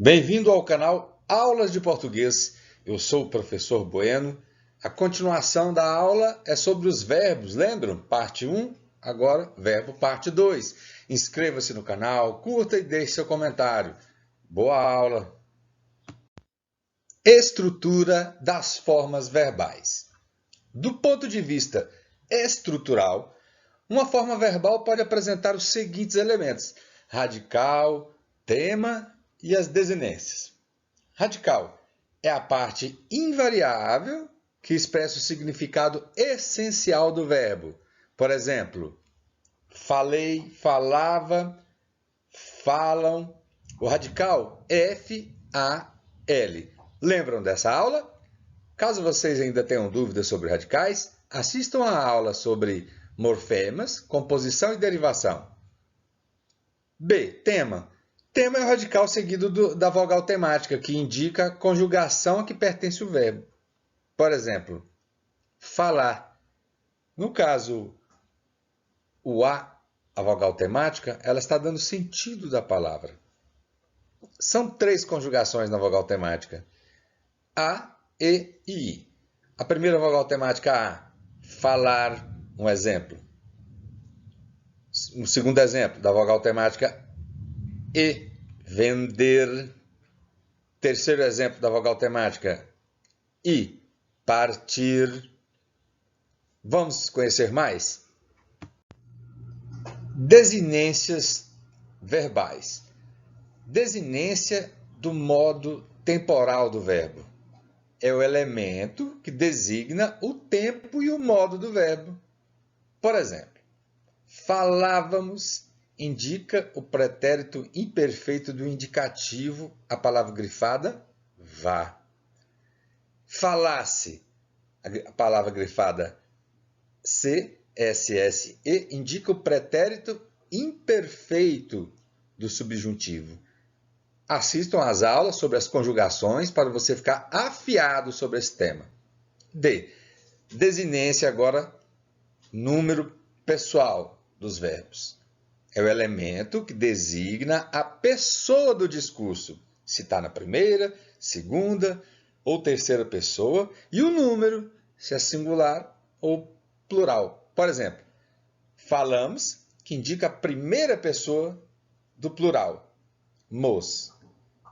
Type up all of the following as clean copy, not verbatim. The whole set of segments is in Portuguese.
Bem-vindo ao canal Aulas de Português. Eu sou o professor Bueno. A continuação da aula é sobre os verbos, lembram? Parte 1, agora verbo parte 2. Inscreva-se no canal, curta e deixe seu comentário. Boa aula! Estrutura das formas verbais. Do ponto de vista estrutural, uma forma verbal pode apresentar os seguintes elementos: radical, tema e as desinências. Radical é a parte invariável que expressa o significado essencial do verbo. Por exemplo, falei, falava, falam. O radical F-A-L. Lembram dessa aula? Caso vocês ainda tenham dúvidas sobre radicais, assistam a aula sobre morfemas, composição e derivação. B. Tema. Tema é o radical seguido da vogal temática, que indica a conjugação a que pertence o verbo. Por exemplo, falar. No caso, o A, a vogal temática, ela está dando sentido da palavra. São 3 conjugações na vogal temática: A, E e I. A primeira vogal temática A, falar, um exemplo. O segundo exemplo da vogal temática E, vender. Terceiro exemplo da vogal temática I, partir. Vamos conhecer mais? Desinências verbais. Desinência do modo temporal do verbo. É o elemento que designa o tempo e o modo do verbo. Por exemplo, falávamos indica o pretérito imperfeito do indicativo, a palavra grifada vá. Falasse, a palavra grifada CSSE, indica o pretérito imperfeito do subjuntivo. Assistam às aulas sobre as conjugações para você ficar afiado sobre esse tema. D. Desinência agora, número pessoal dos verbos. É o elemento que designa a pessoa do discurso, se está na primeira, segunda ou terceira pessoa, e o número, se é singular ou plural. Por exemplo, falamos, que indica a primeira pessoa do plural, mos.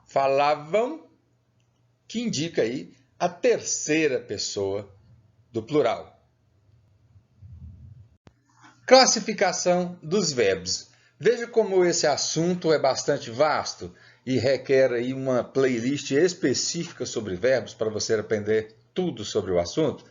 Falavam, que indica aí a terceira pessoa do plural. Classificação dos verbos. Veja como esse assunto é bastante vasto e requer aí uma playlist específica sobre verbos para você aprender tudo sobre o assunto.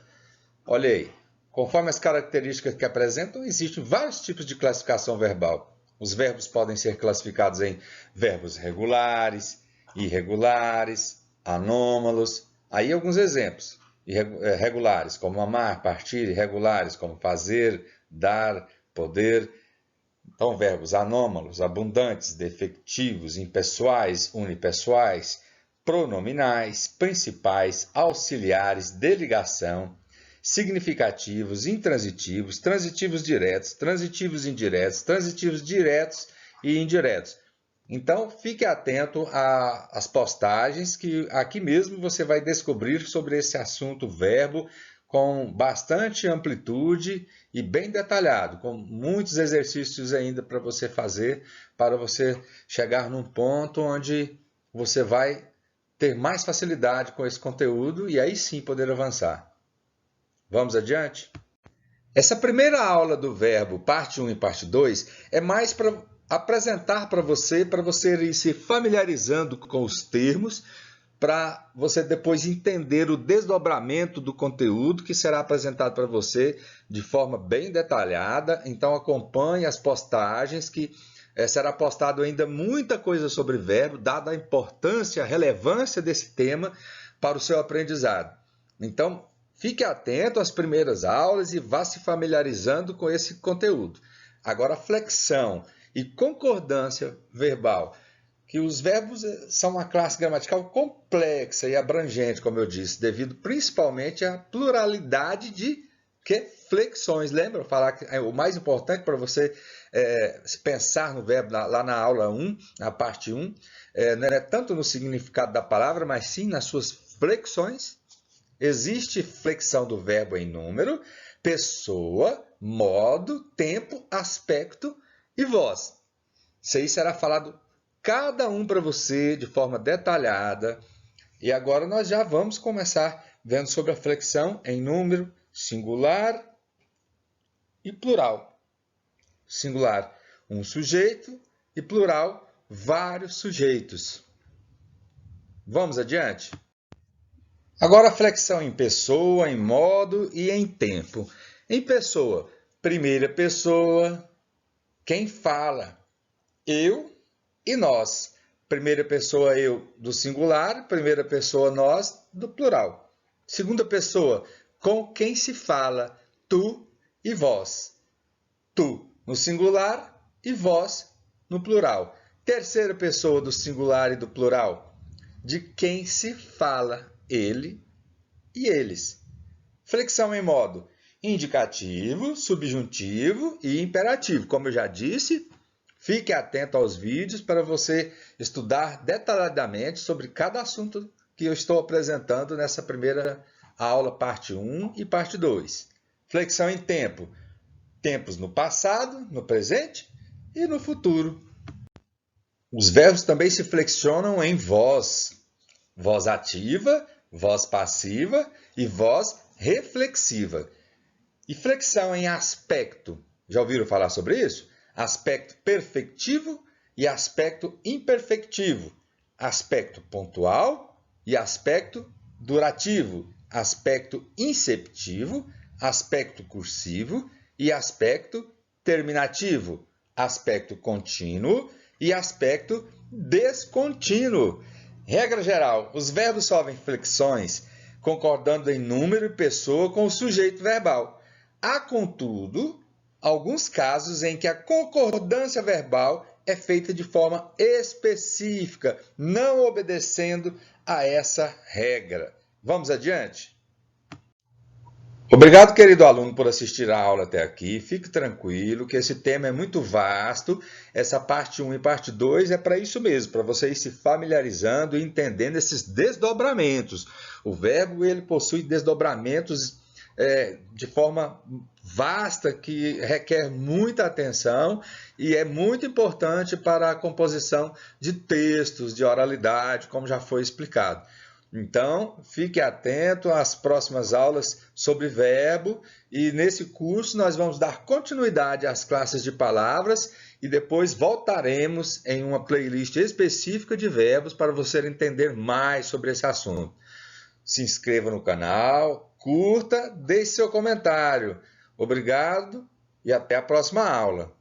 Olha aí, conforme as características que apresentam, existem vários tipos de classificação verbal. Os verbos podem ser classificados em verbos regulares, irregulares, anômalos. Aí alguns exemplos. Regulares, como amar, partir; irregulares, como fazer, dar, poder. Então, verbos anômalos, abundantes, defectivos, impessoais, unipessoais, pronominais, principais, auxiliares, de ligação, significativos, intransitivos, transitivos diretos, transitivos indiretos, transitivos diretos e indiretos. Então, fique atento às postagens que aqui mesmo você vai descobrir sobre esse assunto verbo com bastante amplitude e bem detalhado, com muitos exercícios ainda para você fazer, para você chegar num ponto onde você vai ter mais facilidade com esse conteúdo e aí sim poder avançar. Vamos adiante? Essa primeira aula do verbo, parte 1 e parte 2, é mais para apresentar para você ir se familiarizando com os termos, para você depois entender o desdobramento do conteúdo que será apresentado para você de forma bem detalhada. Então acompanhe as postagens que será postado ainda muita coisa sobre verbo, dada a importância, a relevância desse tema para o seu aprendizado. Então fique atento às primeiras aulas e vá se familiarizando com esse conteúdo. Agora, flexão e concordância verbal, que os verbos são uma classe gramatical complexa e abrangente, como eu disse, devido principalmente à pluralidade de Que flexões, lembra? Falar que o mais importante para você pensar no verbo lá na aula 1, na parte 1, não é tanto no significado da palavra, mas sim nas suas flexões. Existe flexão do verbo em número, pessoa, modo, tempo, aspecto e voz. Isso aí será falado cada um para você de forma detalhada. E agora nós já vamos começar vendo sobre a flexão em número, singular e plural. Singular, um sujeito, e plural, vários sujeitos. Vamos adiante? Agora a flexão em pessoa, em modo e em tempo. Em pessoa, primeira pessoa, quem fala? Eu e nós. Primeira pessoa, eu, do singular. Primeira pessoa, nós, do plural. Segunda pessoa, com quem se fala? Tu e vós. Tu no singular e vós no plural. Terceira pessoa do singular e do plural, de quem se fala? Ele e eles. Flexão em modo indicativo, subjuntivo e imperativo. Como eu já disse, fique atento aos vídeos para você estudar detalhadamente sobre cada assunto que eu estou apresentando nessa primeira aula, parte 1 e parte 2. Flexão em tempo. Tempos no passado, no presente e no futuro. Os verbos também se flexionam em voz. Voz ativa, voz passiva e voz reflexiva. E flexão em aspecto. Já ouviram falar sobre isso? Aspecto perfectivo e aspecto imperfectivo. Aspecto pontual e aspecto durativo. Aspecto inceptivo, aspecto cursivo e aspecto terminativo, aspecto contínuo e aspecto descontínuo. Regra geral, os verbos sofrem flexões concordando em número e pessoa com o sujeito verbal. Há, contudo, alguns casos em que a concordância verbal é feita de forma específica, não obedecendo a essa regra. Vamos adiante? Obrigado, querido aluno, por assistir a aula até aqui. Fique tranquilo que esse tema é muito vasto. Essa parte 1 e parte 2 é para isso mesmo, para você ir se familiarizando e entendendo esses desdobramentos. O verbo ele possui desdobramentos de forma vasta que requer muita atenção e é muito importante para a composição de textos, de oralidade, como já foi explicado. Então, fique atento às próximas aulas sobre verbo e nesse curso nós vamos dar continuidade às classes de palavras e depois voltaremos em uma playlist específica de verbos para você entender mais sobre esse assunto. Se inscreva no canal, curta, deixe seu comentário. Obrigado e até a próxima aula.